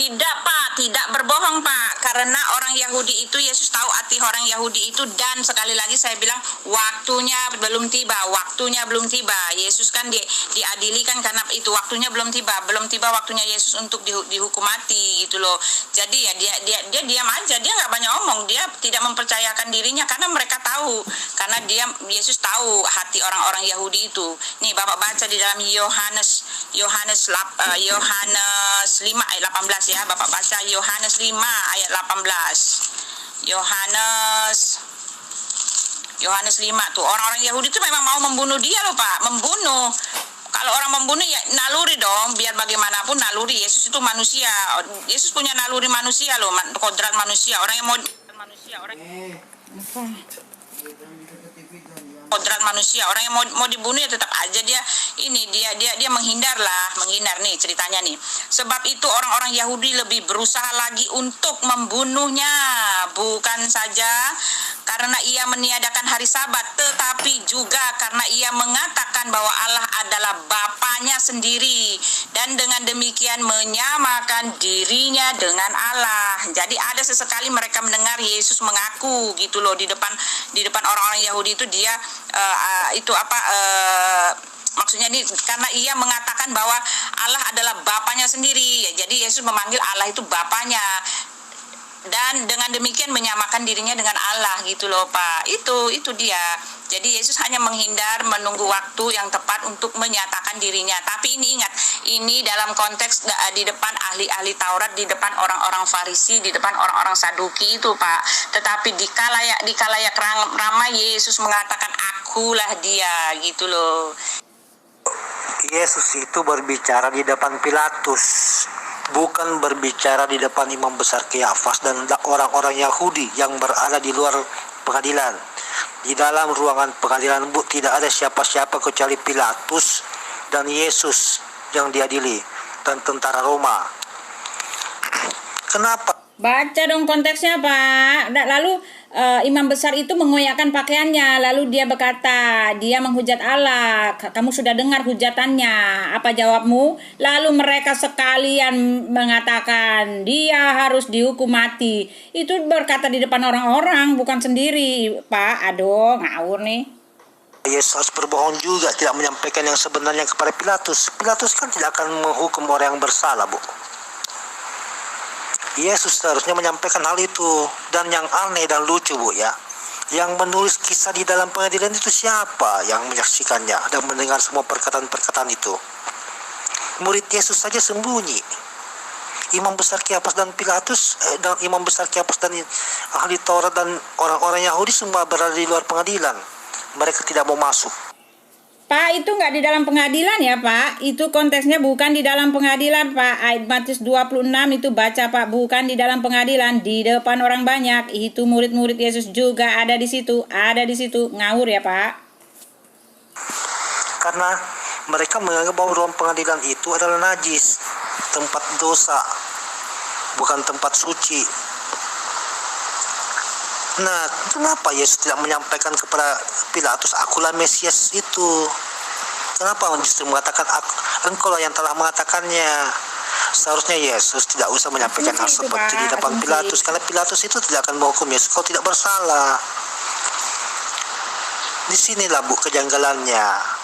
Tidak Pak, tidak berbohong Pak. Karena orang Yahudi itu, Yesus tahu hati orang Yahudi itu, dan sekali lagi saya bilang waktunya belum tiba, waktunya belum tiba. Yesus kan diadili kan karena itu waktunya belum tiba waktunya Yesus untuk dihukum mati gitu loh. Jadi ya dia diam aja, dia nggak banyak omong, dia tidak mempercayakan dirinya karena mereka tahu, karena Yesus tahu hati orang-orang Yahudi itu. Nih Bapak baca di dalam Yohanes 5 ayat 18 ya. Bapak baca Yohanes 5 ayat 18. Yohanes 5 tuh, orang-orang Yahudi tuh memang mau membunuh dia loh Pak, membunuh. Kalau orang membunuh ya naluri dong, biar bagaimanapun naluri. Yesus itu manusia, Yesus punya naluri manusia loh, kodrat manusia. Orang yang mau manusia, kodrat manusia, orang yang mau dibunuh ya tetap aja dia menghindar nih ceritanya nih. Sebab itu orang-orang Yahudi lebih berusaha lagi untuk membunuhnya, bukan saja karena ia meniadakan hari Sabat, tetapi juga karena ia mengatakan bahwa Allah adalah Bapanya sendiri, dan dengan demikian menyamakan dirinya dengan Allah. Jadi ada sesekali mereka mendengar Yesus mengaku gitu loh di depan orang-orang Yahudi itu, dia maksudnya ini karena ia mengatakan bahwa Allah adalah Bapanya sendiri ya, jadi Yesus memanggil Allah itu Bapanya, dan dengan demikian menyamakan dirinya dengan Allah gitu loh Pak. Itu dia. Jadi Yesus hanya menghindar, menunggu waktu yang tepat untuk menyatakan dirinya. Tapi ini ingat, ini dalam konteks di depan ahli-ahli Taurat, di depan orang-orang Farisi, di depan orang-orang Saduki itu Pak. Tetapi di kalayak ramai Yesus mengatakan akulah dia gitu loh. Yesus itu berbicara di depan Pilatus, bukan berbicara di depan imam besar Kayafas dan orang-orang Yahudi yang berada di luar pengadilan. Di dalam ruangan pengadilan tidak ada siapa-siapa kecuali Pilatus dan Yesus yang diadili dan tentara Roma. Kenapa? Baca dong konteksnya Pak. Lalu imam besar itu mengoyakkan pakaiannya, lalu dia berkata, dia menghujat Allah. Kamu sudah dengar hujatannya, apa jawabmu? Lalu mereka sekalian mengatakan dia harus dihukum mati. Itu berkata di depan orang-orang, bukan sendiri Pak. Aduh, ngawur nih. Yesus harus berbohong juga, tidak menyampaikan yang sebenarnya kepada Pilatus. Pilatus kan tidak akan menghukum orang yang bersalah, Bu. Yesus seharusnya menyampaikan hal itu. Dan yang aneh dan lucu Bu ya, yang menulis kisah di dalam pengadilan itu siapa yang menyaksikannya dan mendengar semua perkataan-perkataan itu? Murid Yesus saja sembunyi. Imam besar Kayafas dan Pilatus dan imam besar Kayafas dan ahli Taurat dan orang-orang Yahudi semua berada di luar pengadilan. Mereka tidak mau masuk. Pak, itu nggak di dalam pengadilan ya Pak, itu konteksnya bukan di dalam pengadilan Pak. Ayat Matius 26 itu baca Pak, bukan di dalam pengadilan, di depan orang banyak. Itu murid-murid Yesus juga ada di situ, ngawur ya Pak. Karena mereka menganggap bahwa ruang pengadilan itu adalah najis, tempat dosa, bukan tempat suci. Nah, kenapa Yesus tidak menyampaikan kepada Pilatus, akulah Mesias itu? Kenapa justru mengatakan, engkau yang telah mengatakannya? Seharusnya Yesus tidak usah menyampaikan hal seperti di depan Pilatus, karena Pilatus itu tidak akan menghukum Yesus kalau tidak bersalah. Disinilah Bu kejanggalannya.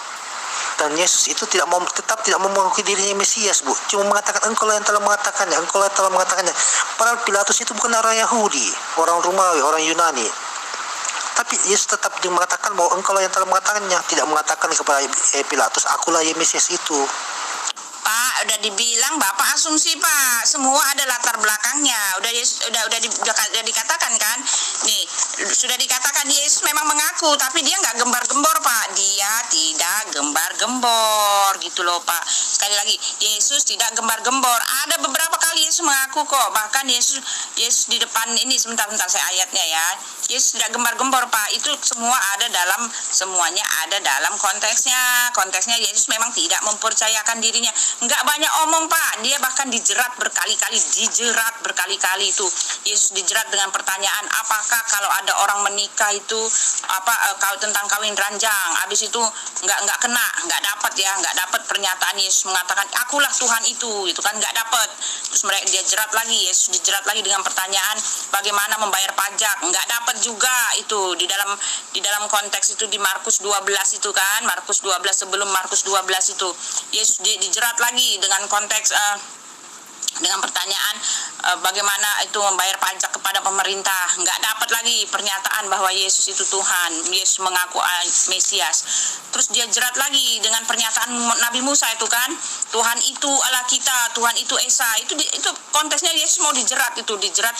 Dan Yesus itu tetap tidak mau mengakui dirinya Mesias Bu, cuma mengatakan engkau yang telah mengatakannya, Padahal Pilatus itu bukan orang Yahudi, orang Romawi, orang Yunani. Tapi Yesus tetap mengatakan bahwa engkau yang telah mengatakannya, tidak mengatakan kepada Pilatus, akulah ya Mesias itu. Pak, udah dibilang Bapak asumsi Pak, semua ada latar belakangnya. Udah dikatakan kan, nih sudah dikatakan Yesus memang mengaku, tapi dia nggak gembar-gembor Pak, dia tidak gembar-gembor gitu loh Pak. Sekali lagi, Yesus tidak gembar-gembor. Ada beberapa kali Yesus mengaku kok, bahkan Yesus di depan ini, sebentar saya ayatnya ya. Yesus tidak gembar-gembor Pak, itu semuanya ada dalam konteksnya. Konteksnya Yesus memang tidak mempercayakan dirinya. Nggak banyak omong Pak, dia bahkan dijerat berkali-kali itu. Yesus dijerat dengan pertanyaan, apakah kalau ada orang menikah itu tentang kawin ranjang, habis itu nggak dapat pernyataan Yesus mengatakan akulah Tuhan itu kan nggak dapat. Terus dia jerat lagi, Yesus dijerat lagi dengan pertanyaan bagaimana membayar pajak. Nggak dapat juga itu di dalam konteks itu di Markus 12 itu kan, Markus 12 sebelum Markus 12 itu Yesus dijerat lagi dengan konteks dengan pertanyaan bagaimana itu membayar pajak kepada pemerintah. Nggak dapat lagi pernyataan bahwa Yesus itu Tuhan, Yesus mengaku Mesias. Terus dia jerat lagi dengan pernyataan Nabi Musa itu kan, Tuhan itu Allah kita, Tuhan itu Esa. Itu konteksnya Yesus mau dijerat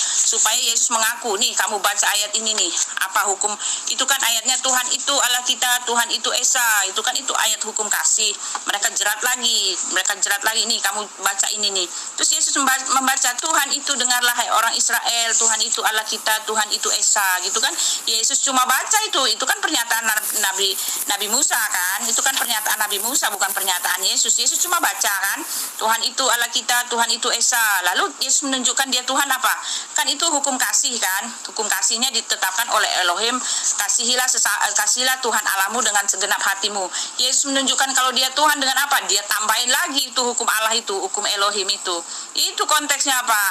supaya Yesus mengaku, nih kamu baca ayat ini nih, apa hukum itu kan ayatnya Tuhan itu Allah kita, Tuhan itu Esa. Itu kan itu ayat hukum kasih. Mereka jerat lagi, nih kamu baca ini nih. Terus Yesus membaca, Tuhan itu dengarlah hai orang Israel, Tuhan itu Allah kita, Tuhan itu Esa, gitu kan. Yesus cuma baca itu kan pernyataan Nabi Musa kan, itu kan pernyataan Nabi Musa, bukan pernyataan Yesus. Yesus cuma baca kan, Tuhan itu Allah kita, Tuhan itu Esa. Lalu Yesus menunjukkan dia Tuhan apa? Kan itu hukum kasih kan, hukum kasihnya ditetapkan oleh Elohim, kasihilah Tuhan Allahmu dengan segenap hatimu. Yesus menunjukkan kalau dia Tuhan dengan apa? Dia tambahin lagi itu hukum Allah itu, hukum Elohim itu. Itu konteksnya apa?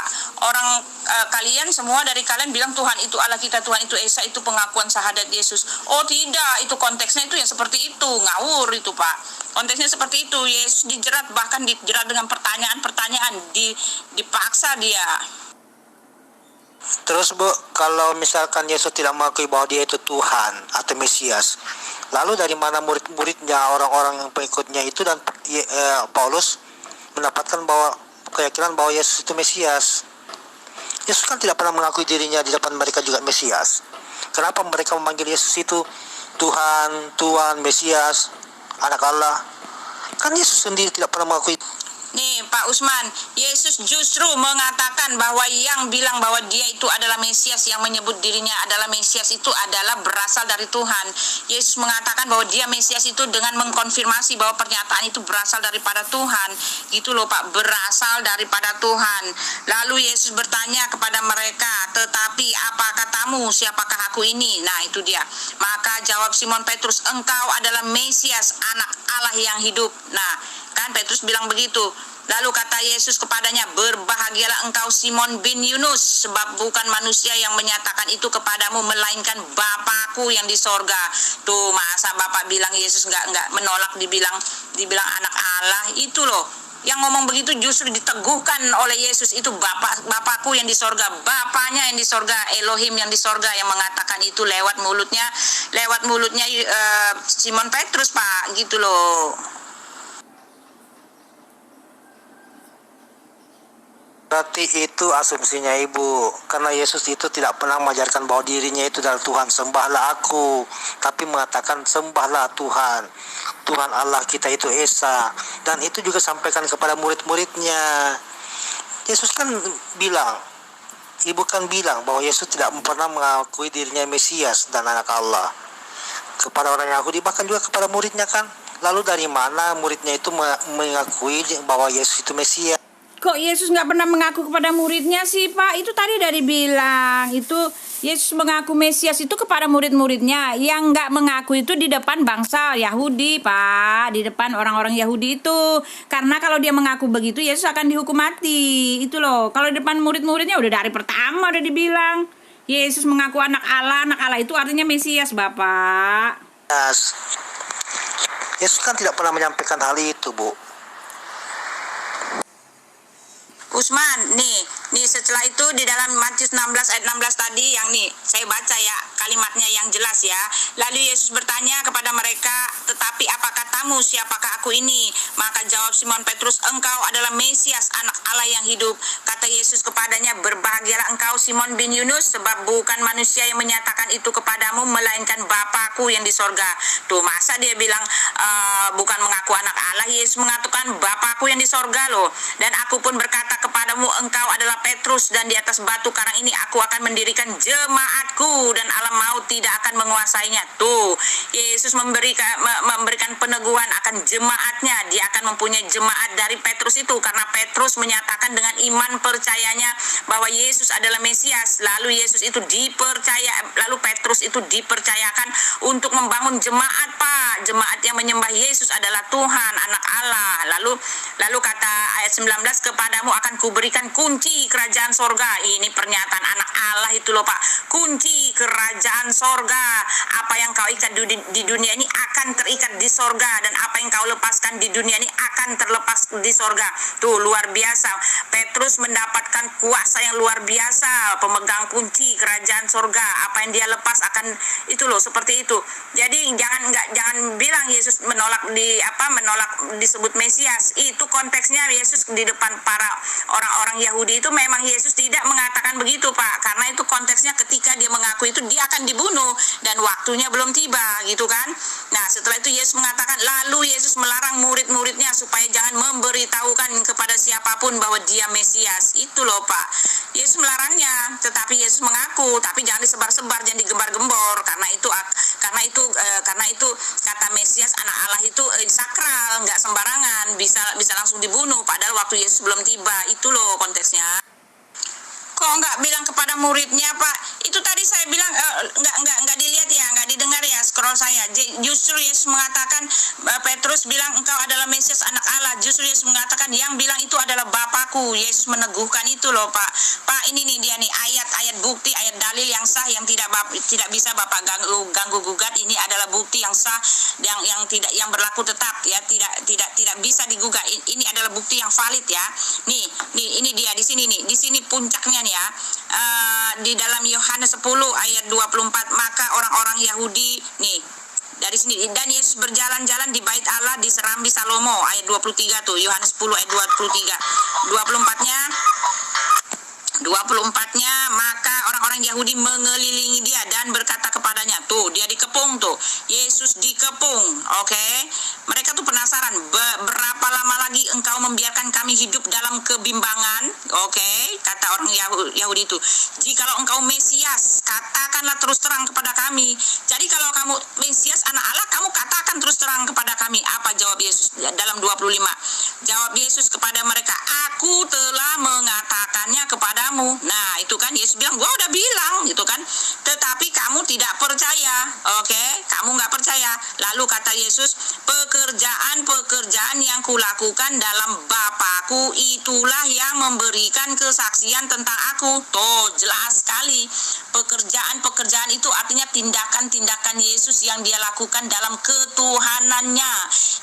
Orang kalian semua dari kalian bilang Tuhan itu Allah kita, Tuhan itu Esa, itu pengakuan syahadat Yesus. Oh tidak, itu konteksnya itu yang seperti itu, ngawur itu Pak. Konteksnya seperti itu, Yesus dijerat, bahkan dijerat dengan pertanyaan, dipaksa dia. Terus Bu, kalau misalkan Yesus tidak mengakui bahwa dia itu Tuhan atau Mesias, lalu dari mana murid-muridnya, orang-orang yang pengikutnya itu dan Paulus mendapatkan keyakinan bahwa Yesus itu Mesias? Yesus kan tidak pernah mengakui dirinya di depan mereka juga Mesias. Kenapa mereka memanggil Yesus itu Tuhan, Mesias, anak Allah? Kan Yesus sendiri tidak pernah mengakui. Nih Pak Usman, Yesus justru mengatakan bahwa yang bilang bahwa dia itu adalah Mesias, yang menyebut dirinya adalah Mesias itu adalah berasal dari Tuhan. Yesus mengatakan bahwa dia Mesias itu dengan mengkonfirmasi bahwa pernyataan itu berasal daripada Tuhan. Gitu loh Pak, berasal daripada Tuhan. Lalu Yesus bertanya kepada mereka, tetapi apa katamu, siapakah aku ini? Nah itu dia. Maka jawab Simon Petrus, engkau adalah Mesias, anak Allah yang hidup. Nah kan Petrus bilang begitu. Lalu kata Yesus kepadanya, berbahagialah engkau Simon bin Yunus, sebab bukan manusia yang menyatakan itu kepadamu, melainkan Bapakku yang di sorga. Tuh masa Bapak bilang Yesus nggak menolak dibilang anak Allah. Itu loh, yang ngomong begitu justru diteguhkan oleh Yesus, itu Bapakku yang di sorga, Bapaknya yang di sorga, Elohim yang di sorga yang mengatakan itu lewat mulutnya Simon Petrus Pak, gitu loh. Berarti itu asumsinya Ibu, karena Yesus itu tidak pernah mengajarkan bahwa dirinya itu adalah Tuhan, sembahlah aku, tapi mengatakan sembahlah Tuhan Allah kita itu Esa. Dan itu juga sampaikan kepada murid-muridnya. Yesus kan bilang, Ibu kan bilang bahwa Yesus tidak pernah mengakui dirinya Mesias dan anak Allah kepada orang Yahudi, bahkan juga kepada muridnya kan. Lalu dari mana muridnya itu mengakui bahwa Yesus itu Mesias? Kok Yesus nggak pernah mengaku kepada muridnya sih Pak? Itu tadi dari bilang itu Yesus mengaku Mesias itu kepada murid-muridnya. Yang nggak mengaku itu di depan bangsa Yahudi Pak, di depan orang-orang Yahudi itu. Karena kalau dia mengaku begitu Yesus akan dihukum mati. Itu loh, kalau di depan murid-muridnya udah dari pertama udah dibilang Yesus mengaku anak Allah itu artinya Mesias Bapak. Yesus kan tidak pernah menyampaikan hal itu Bu. Usman, nih setelah itu di dalam Matius 16 ayat 16 tadi yang nih saya baca ya kalimatnya yang jelas ya. Lalu Yesus bertanya kepada mereka, tetapi apa katamu, siapakah aku ini? Maka jawab Simon Petrus, engkau adalah Mesias, anak Allah yang hidup. Kata Yesus kepadanya, berbahagialah engkau Simon bin Yunus, sebab bukan manusia yang menyatakan itu kepadamu, melainkan Bapakku yang di sorga. Tuh masa dia bilang bukan mengaku anak Allah. Yesus mengatakan Bapakku yang di sorga loh. Dan aku pun berkata kepadamu, engkau adalah Petrus, dan di atas batu karang ini aku akan mendirikan jemaatku, dan alam maut tidak akan menguasainya. Tuh Yesus memberikan peneguhan akan jemaatnya. Dia akan mempunyai jemaat dari Petrus itu, karena Petrus menyatakan dengan iman percayanya bahwa Yesus adalah Mesias. Lalu Yesus itu lalu Petrus itu dipercayakan untuk membangun jemaat, Pak. Jemaat yang menyembah Yesus adalah Tuhan, anak Allah. Lalu kata ayat 19, kepadamu akan kuberikan kunci kerajaan sorga. Ini pernyataan anak Allah itu loh, Pak. Kunci kerajaan sorga. Apa yang kau ikat di dunia ini akan terikat di sorga, dan apa yang kau lepaskan di dunia ini akan terlepas di sorga. Tuh, luar biasa. Petrus mendapatkan kuasa yang luar biasa, pemegang kunci kerajaan sorga. Apa yang dia lepas akan itu loh, seperti itu. Jadi jangan bilang Yesus menolak disebut Mesias. Itu konteksnya Yesus di depan para orang-orang Yahudi itu memang Yesus tidak mengatakan begitu, Pak. Karena itu konteksnya ketika dia mengaku itu dia akan dibunuh dan waktunya belum tiba, gitu kan. Nah, setelah itu Yesus mengatakan, lalu Yesus melarang murid-muridnya supaya jangan memberitahukan kepada siapapun bahwa dia Mesias. Itu loh, Pak. Yesus melarangnya, tetapi Yesus mengaku, tapi jangan disebar-sebar, jangan digembar-gembor, karena itu kata Mesias, anak Allah itu sakral, nggak sembarangan, bisa langsung dibunuh padahal waktu Yesus belum tiba. Itu loh konteksnya. Kok nggak bilang kepada muridnya, Pak? Itu tadi saya bilang nggak dilihat ya, nggak didengar ya scroll saya. Justru Yesus mengatakan, Petrus bilang engkau adalah Mesias, anak Allah. Justru Yesus mengatakan yang bilang itu adalah Bapakku. Yesus meneguhkan itu loh, Pak. Pak, ini nih dia nih ayat-ayat bukti, ayat dalil yang sah yang tidak bisa Bapak ganggu gugat. Ini adalah bukti yang sah yang berlaku tetap ya, tidak bisa digugat. Ini adalah bukti yang valid ya. Nih ini dia di sini nih. Di sini puncaknya nih ya. Di dalam Yohanes 10 ayat 24, maka orang-orang Yahudi nih dari sini, dan Yesus berjalan-jalan di bait Allah di Serambi Salomo, ayat 23 tuh, Yohanes 10 ayat 23. 24-nya, maka orang-orang Yahudi mengelilingi dia dan berkata kepadanya, tuh dia dikepung tuh, Yesus dikepung, oke. Mereka tuh penasaran, berapa lama lagi engkau membiarkan kami hidup dalam kebimbangan, oke, kata orang Yahudi itu. Jikalau engkau Mesias, katakanlah terus terang kepada kami. Jadi kalau kamu Mesias, anak Allah, kamu katakan terus terang kepada kami. Apa jawab Yesus dalam 25? Jawab Yesus kepada mereka, aku telah mengatakannya kepadamu. Nah, itu kan Yesus bilang, gua udah bilang, gitu kan. Tetapi kamu tidak percaya, oke? Kamu nggak percaya. Lalu kata Yesus, pekerjaan yang kulakukan dalam Bapakku itulah yang memberikan kesaksian tentang aku. Tuh, jelas sekali. Pekerjaan itu artinya tindakan-tindakan Yesus yang dia lakukan dalam ketuhanannya.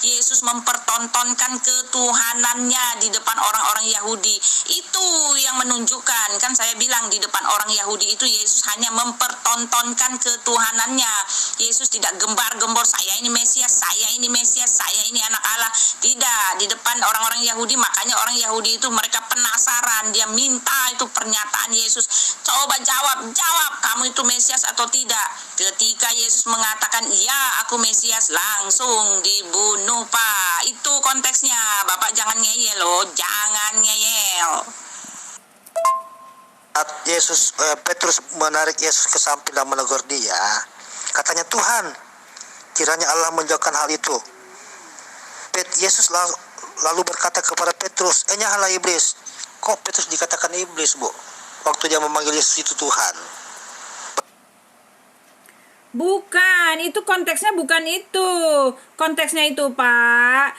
Yesus mempertontonkan ketuhanannya di depan orang-orang Yahudi. Itu yang menunjukkan, kan saya bilang di depan orang Yahudi itu Yesus hanya mempertontonkan ketuhanannya. Yesus tidak gembar-gembor, saya ini Mesias, saya ini anak Allah. Tidak, di depan orang-orang Yahudi. Makanya orang Yahudi itu mereka penasaran, dia minta itu pernyataan Yesus. Coba jawab, kamu itu Mesias atau tidak. Ketika Yesus mengatakan, ya aku Mesias, langsung dibunuh, Pak. Itu konteksnya. Bapak jangan ngeyel loh, jangan ngeyel. Petrus menarik Yesus ke samping dan menegur dia. Katanya, Tuhan, kiranya Allah menjauhkan hal itu. Yesus lalu berkata kepada Petrus, nyahlah iblis. Kok Petrus dikatakan iblis, Bu? Waktu dia memanggil Yesus itu Tuhan. Bukan, itu konteksnya bukan itu. Konteksnya itu, Pak,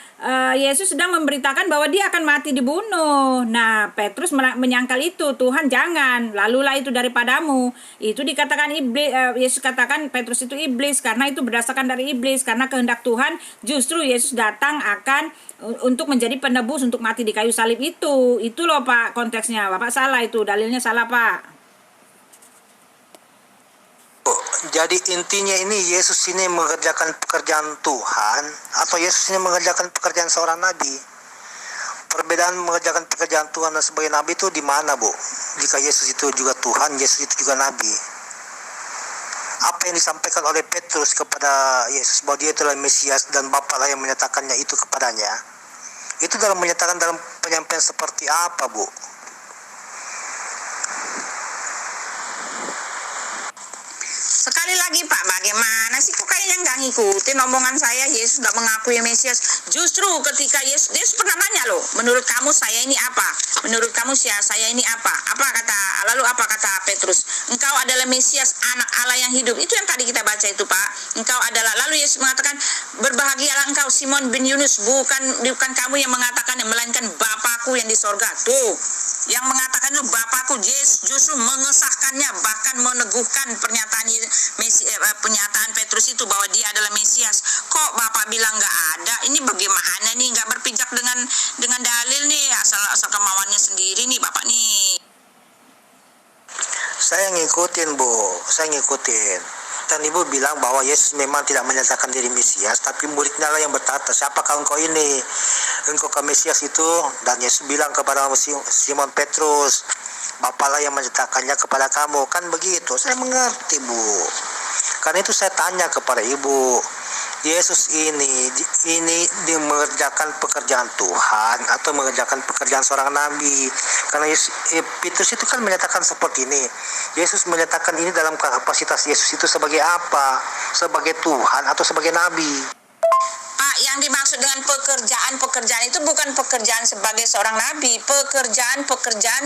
Yesus sedang memberitakan bahwa dia akan mati dibunuh. Nah, Petrus menyangkal itu, Tuhan jangan, lalulah itu daripadamu. Itu dikatakan iblis, Yesus katakan Petrus itu iblis, karena itu berdasarkan dari iblis. Karena kehendak Tuhan, justru Yesus datang akan untuk menjadi penebus, untuk mati di kayu salib itu. Itu loh, Pak, konteksnya. Bapak salah itu, dalilnya salah, Pak. Jadi intinya ini Yesus ini mengerjakan pekerjaan Tuhan atau Yesus ini mengerjakan pekerjaan seorang nabi. Perbedaan mengerjakan pekerjaan Tuhan dan sebagai nabi itu di mana, Bu? Jika Yesus itu juga Tuhan, Yesus itu juga nabi. Apa yang disampaikan oleh Petrus kepada Yesus bahwa dia itulah Mesias dan Bapa lah yang menyatakannya itu kepadanya. Itu dalam menyatakan dalam penyampaian seperti apa, Bu? Sekali lagi, Pak, bagaimana sih, kok kayaknya nggak ngikutin omongan saya? Yesus nggak mengakui Mesias. Justru ketika Yesus pernah nanya loh, menurut kamu saya ini apa? Menurut kamu saya ini apa? Lalu apa kata Petrus? Engkau adalah Mesias, anak Allah yang hidup. Itu yang tadi kita baca itu, Pak. Engkau adalah. Lalu Yesus mengatakan, berbahagialah engkau Simon bin Yunus, bukan kamu yang mengatakannya, melainkan Bapakku yang di sorga. Tuh, yang mengatakan itu Bapakku. Yesus justru mengesahkannya, bahkan meneguhkan pernyataan Petrus itu bahwa dia adalah Mesias. Kok Bapak bilang nggak ada? Ini bagaimana nih, nggak berpijak dengan dalil nih, asal kemauannya sendiri nih Bapak nih. Saya ngikutin, Bu. Saya ngikutin. Dan Ibu bilang bahwa Yesus memang tidak menyatakan diri Mesias, tapi muridnya lah yang berkata, siapakah engkau ini? Engkau ke Mesias itu. Dan Yesus bilang kepada Simon Petrus, Bapalah yang menyatakannya kepada kamu. Kan begitu. Saya mengerti, Bu. Karena itu saya tanya kepada Ibu, Yesus ini mengerjakan pekerjaan Tuhan atau mengerjakan pekerjaan seorang nabi? Karena Petrus itu kan menyatakan seperti ini. Yesus menyatakan ini dalam kapasitas Yesus itu sebagai apa? Sebagai Tuhan atau sebagai nabi? Pak, yang dimaksud dengan pekerjaan itu bukan pekerjaan sebagai seorang nabi, pekerjaan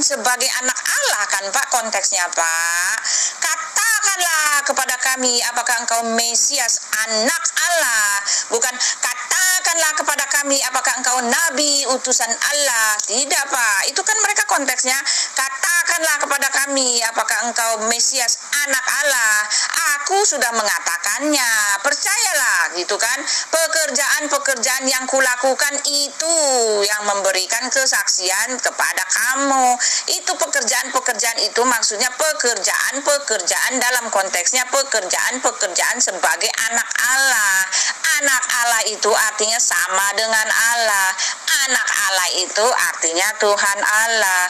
sebagai anak Allah kan Pak, konteksnya Pak. Katakanlah kepada kami, apakah engkau Mesias, anak Allah? Bukan katakanlah kepada kami, apakah engkau nabi, utusan Allah? Tidak Pak, itu kan mereka konteksnya. Katakanlah kepada kami, apakah engkau Mesias, anak Allah? Aku sudah mengatakannya, percayalah gitu kan. Pekerjaan yang kulakukan itu yang memberikan kesaksian kepada kamu. Itu pekerjaan itu maksudnya pekerjaan dalam konteksnya pekerjaan sebagai anak Allah. Anak Allah itu artinya sama dengan Allah. Anak Allah itu artinya Tuhan Allah.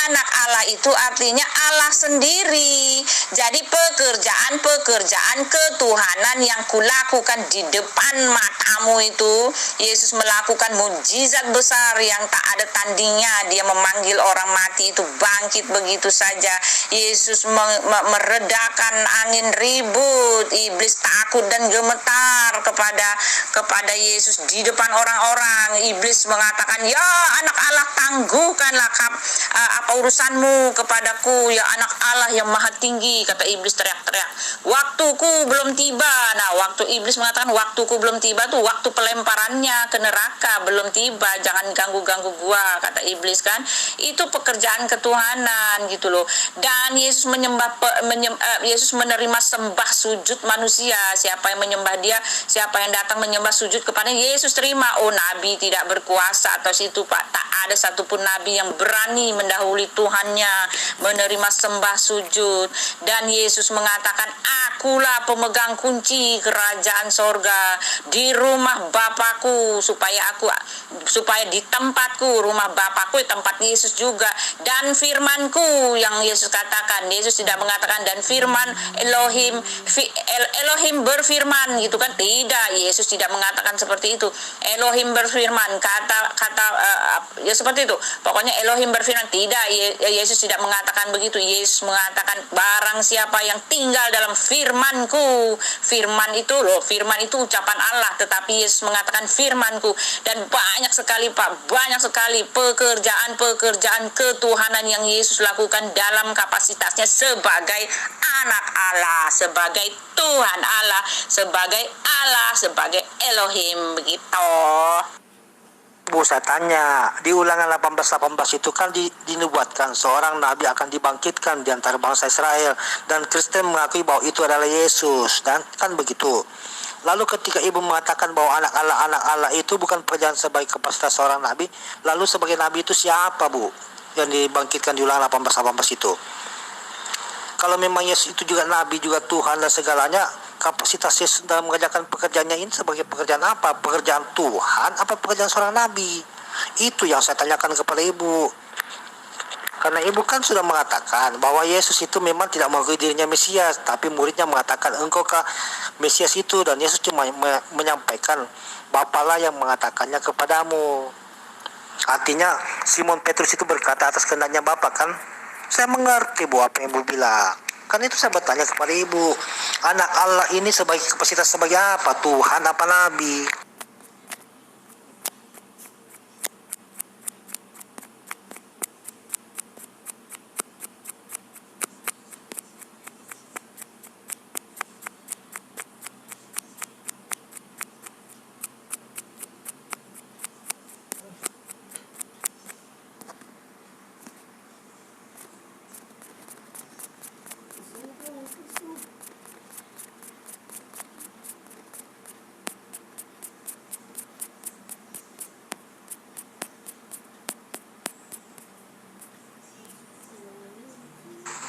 Anak Allah itu artinya Allah sendiri. Jadi pekerjaan ketuhanan yang kulakukan di depan matamu itu, Yesus melakukan mukjizat besar yang tak ada tandingnya. Dia memanggil orang mati itu bangkit begitu saja. Yesus meredakan angin ribut. Iblis takut dan gemetar kepada Yesus di depan orang-orang. Iblis mengatakan, ya anak Allah, tangguhkanlah apa urusanmu kepadaku, ya anak Allah yang maha tinggi. Kata iblis teriak-teriak, waktuku belum tiba. Nah, waktu iblis mengatakan waktuku belum tiba tuh waktu pelemparannya ke neraka belum tiba, jangan ganggu-ganggu gua, kata iblis kan. Itu pekerjaan ketuhanan gitu loh. Dan Yesus Yesus menerima sembah sujud manusia. Siapa yang menyembah dia, siapa yang datang menyembah sujud kepada Yesus terima. Oh, nabi tidak berkuasa atau situ Pak, tak ada satupun nabi yang berani mendahului Tuhannya menerima sembah sujud. Dan Yesus mengatakan, akulah pemegang kunci kerajaan sorga. Di rumah Bapakku, supaya di tempatku, rumah Bapakku tempat Yesus juga. Dan firmanku yang Yesus katakan, Yesus tidak mengatakan dan firman Elohim berfirman gitu kan. Tidak, Yesus tidak mengatakan seperti itu. Elohim berfirman, ya seperti itu. Pokoknya Elohim berfirman. Tidak, Yesus tidak mengatakan begitu. Yesus mengatakan, barang siapa yang tinggal dalam firmanku. Firman itu ucapan Allah, tetapi Yesus mengatakan firmanku. Dan banyak sekali Pak, banyak sekali pekerjaan ketuhanan yang Yesus lakukan dalam kapasitasnya sebagai anak Allah, sebagai Tuhan Allah, sebagai Elohim begitu. Bu, saya tanya, di Ulangan 18:18 itu kan dinubuatkan seorang nabi akan dibangkitkan di antara bangsa Israel, dan Kristen mengakui bahwa itu adalah Yesus, dan kan begitu. Lalu ketika ibu mengatakan bahwa anak Allah itu bukan pekerjaan sebagai kapasitas seorang nabi, lalu sebagai nabi itu siapa Bu yang dibangkitkan di Ulangan 18:18 itu? Kalau memang Yesus itu juga nabi, juga Tuhan dan segalanya, kapasitas Yesus dalam mengerjakan pekerjaannya ini sebagai pekerjaan apa? Pekerjaan Tuhan apa pekerjaan seorang nabi? Itu yang saya tanyakan kepada ibu. Karena ibu kan sudah mengatakan bahwa Yesus itu memang tidak mengakui dirinya Mesias, tapi muridnya mengatakan engkaukah Mesias itu, dan Yesus cuma menyampaikan Bapalah yang mengatakannya kepadamu. Artinya Simon Petrus itu berkata atas kehendaknya Bapa kan? Saya mengerti Bu apa yang ibu bilang. Kan itu saya bertanya kepada ibu, anak Allah ini sebagai kapasitas sebagai apa? Tuhan apa nabi?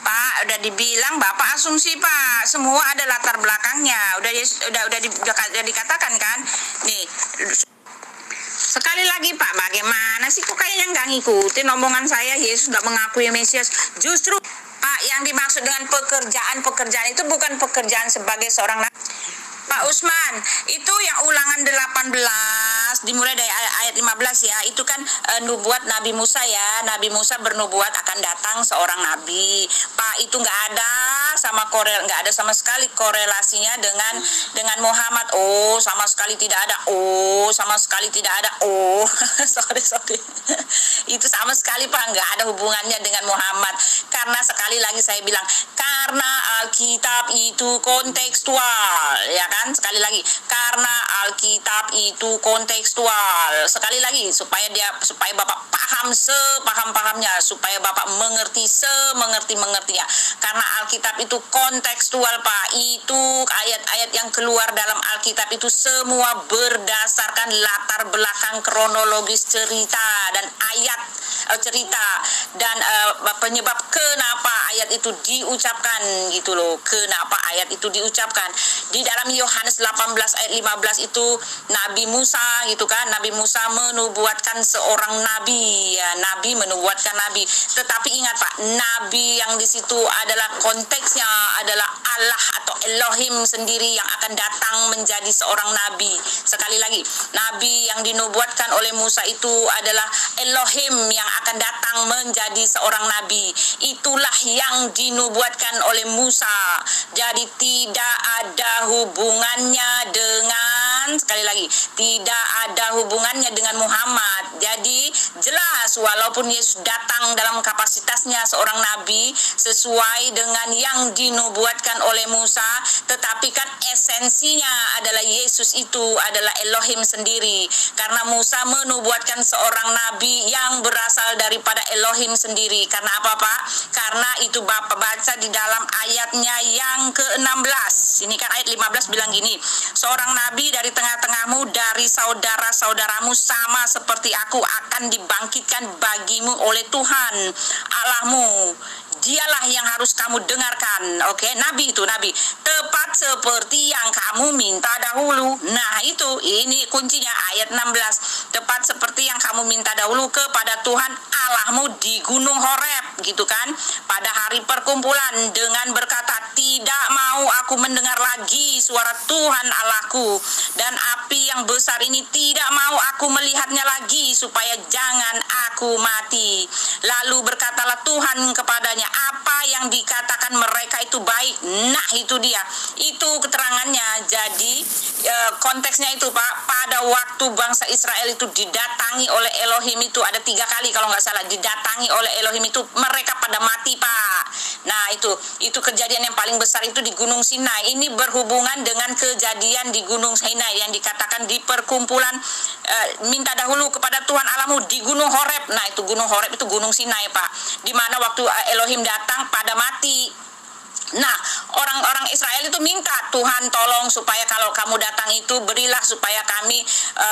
Pak, udah dibilang Bapak asumsi Pak, semua ada latar belakangnya. Udah dikatakan kan. Nih, sekali lagi Pak, bagaimana sih kok kayaknya nggak ngikutin omongan saya? Yesus nggak mengakui Mesias. Justru Pak, yang dimaksud dengan pekerjaan itu bukan pekerjaan sebagai seorang nabi. Pak Usman, itu yang Ulangan 18 dimulai dari ayat 15 ya. Itu kan nubuat Nabi Musa ya. Nabi Musa bernubuat akan datang seorang nabi. Pak, itu nggak ada sama sekali korelasinya dengan Muhammad. Oh, sama sekali tidak ada. Oh, sama sekali tidak ada. Oh, sorry. Itu sama sekali Pak, nggak ada hubungannya dengan Muhammad. Karena sekali lagi saya bilang, karena Alkitab itu kontekstual, ya kan? Sekali lagi, karena Alkitab itu kontekstual. Sekali lagi, supaya Bapak paham sepaham-pahamnya, supaya Bapak mengerti semengerti-mengertinya. Karena Alkitab itu kontekstual Pak. Itu ayat-ayat yang keluar dalam Alkitab itu semua berdasarkan latar belakang kronologis cerita dan ayat cerita dan penyebab kenapa ayat itu diucapkan gitu loh. Kenapa ayat itu diucapkan. Di dalam Yohanes 18 ayat 15 itu Nabi Musa gitu kan. Nabi Musa menubuatkan seorang nabi ya, nabi menubuatkan nabi. Tetapi ingat Pak, nabi yang di situ adalah konteksnya adalah Allah atau Elohim sendiri yang akan datang menjadi seorang nabi. Sekali lagi, nabi yang dinubuatkan oleh Musa itu adalah Elohim yang akan datang menjadi seorang nabi. Itulah yang dinubuatkan oleh Musa. Jadi tidak ada hubungannya dengan, sekali lagi, tidak ada hubungannya dengan Muhammad. Jadi jelas walaupun Yesus datang dalam kapasitasnya seorang nabi sesuai dengan yang dinubuatkan oleh Musa, tetapi kan esensinya adalah Yesus itu adalah Elohim sendiri. Karena Musa menubuatkan seorang nabi yang berasal daripada Elohim sendiri. Karena apa Pak? Karena itu Bapak baca di dalam ayatnya yang ke-16. Ini kan ayat 15 bilang gini, seorang nabi dari tengah-tengahmu, dari saudara-saudaramu sama seperti aku akan dibangkitkan bagimu oleh Tuhan Allahmu. Dialah yang harus kamu dengarkan. Oke, nabi itu nabi. Tepat seperti yang kamu minta dahulu. Nah, ini kuncinya ayat 16. Tepat seperti yang kamu minta dahulu kepada Tuhan Allahmu di Gunung Horeb, gitu kan? Pada hari perkumpulan dengan berkata, tidak mau aku mendengar lagi suara Tuhan Allahku, dan api yang besar ini tidak mau aku melihatnya lagi supaya jangan aku mati. Lalu berkatalah Tuhan kepadanya, apa yang dikatakan mereka itu baik. Nah, itu dia. Itu keterangannya. Jadi konteksnya itu Pak, pada waktu bangsa Israel itu didatangi oleh Elohim itu ada 3 kali kalau nggak salah, didatangi oleh Elohim itu mereka pada mati Pak. Nah, itu kejadian yang paling besar itu di Gunung Sinai. Ini berhubungan dengan kejadian di Gunung Sinai yang dikatakan di perkumpulan minta dahulu kepada Tuhan Allahmu di Gunung Horeb. Nah, itu Gunung Horeb itu Gunung Sinai Pak, di mana waktu Elohim datang pada mati. Nah, orang-orang Israel itu minta, Tuhan tolong supaya kalau kamu datang itu berilah supaya kami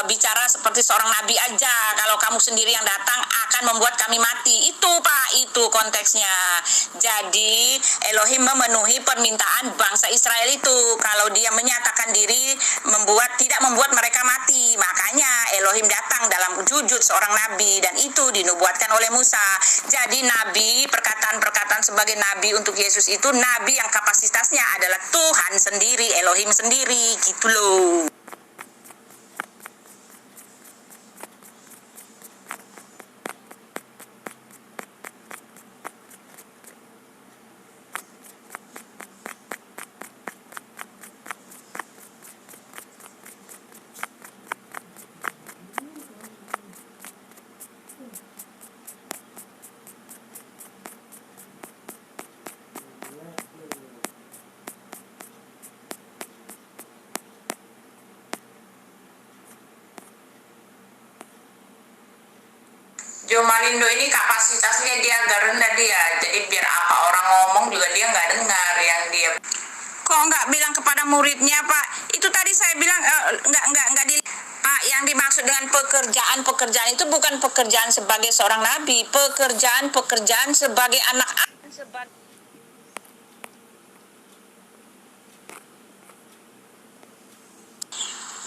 bicara seperti seorang nabi aja. Kalau kamu sendiri yang datang akan membuat kami mati. Itu Pak, itu konteksnya. Jadi Elohim memenuhi permintaan bangsa Israel itu. Kalau dia menyatakan diri tidak membuat mereka mati. Makanya Elohim datang dalam wujud seorang nabi, dan itu dinubuatkan oleh Musa. Jadi nabi, perkataan-perkataan sebagai nabi untuk Yesus itu nabi yang kapasitasnya adalah Tuhan sendiri, Elohim sendiri, gitu loh. Malindo ini kapasitasnya dia agak rendah dia, jadi biar apa orang ngomong juga dia nggak dengar yang dia. Kok nggak bilang kepada muridnya, Pak? Itu tadi saya bilang nggak di. Pak, yang dimaksud dengan pekerjaan itu bukan pekerjaan sebagai seorang nabi, pekerjaan sebagai anak.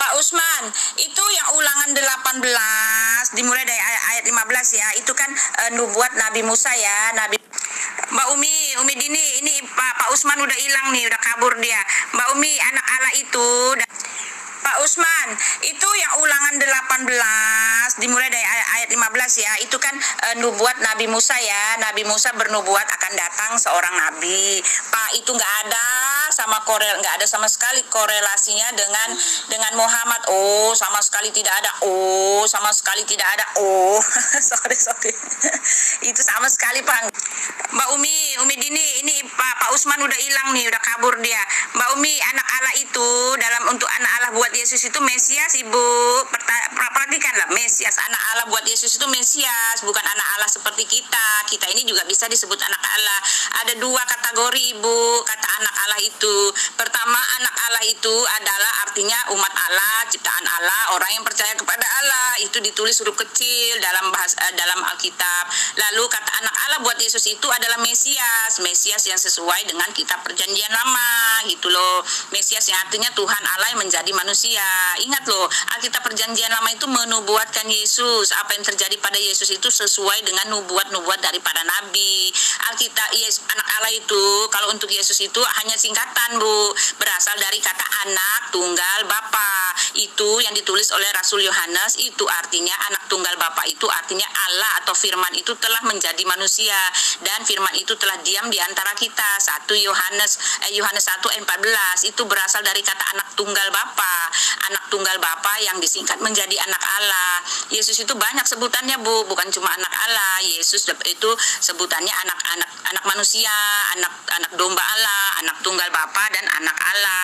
Pak Usman, itu yang Ulangan 18 dimulai dari ayat 15 ya, itu kan nubuat Nabi Musa ya, Mbak Umi Dini, ini Pak Usman udah hilang nih, udah kabur dia. Mbak Umi, anak Allah itu Pak Usman, itu yang Ulangan 18 dimulai dari ayat 15 ya, itu kan nubuat Nabi Musa ya, Nabi Musa bernubuat akan datang seorang nabi. Pak, itu nggak ada sama sekali korelasinya dengan Muhammad. Oh, sama sekali tidak ada. Oh, sama sekali tidak ada. Oh, sorry. Itu sama sekali, Pak. Mbak Umi Dini, ini Pak Usman udah hilang nih, udah kabur dia. Mbak Umi, anak Allah itu untuk anak Allah buat Yesus itu Mesias, Ibu. Perhatikanlah, Mesias, anak Allah buat Yesus itu Mesias, bukan anak Allah seperti kita. Kita ini juga bisa disebut anak Allah. Ada dua kategori, Ibu, kata anak Allah itu. Pertama, anak Allah itu adalah artinya umat Allah, ciptaan Allah, orang yang percaya kepada Allah. Itu ditulis huruf kecil dalam Alkitab. Lalu kata anak Allah buat Yesus itu adalah Mesias yang sesuai dengan kitab Perjanjian Lama, gitu loh. Mesias yang artinya Tuhan Allah yang menjadi manusia. Ingat loh, Alkitab Perjanjian Lama itu menubuatkan Yesus. Apa yang terjadi pada Yesus itu sesuai dengan nubuat daripada Nabi. Alkitab anak Allah itu, kalau untuk Yesus itu hanya singkatan, Bu. Berasal dari kata anak tunggal Bapa. Itu yang ditulis oleh Rasul Yohanes, itu artinya anak tunggal Bapa itu artinya Allah atau firman itu telah menjadi manusia, dan firman itu telah diam di antara kita. Yohanes 1 ayat 14 itu berasal dari kata anak tunggal Bapa yang disingkat menjadi anak Allah. Yesus itu banyak sebutannya, Bu, bukan cuma anak Allah. Yesus itu sebutannya anak manusia, anak domba Allah, anak tunggal Bapa dan anak Allah.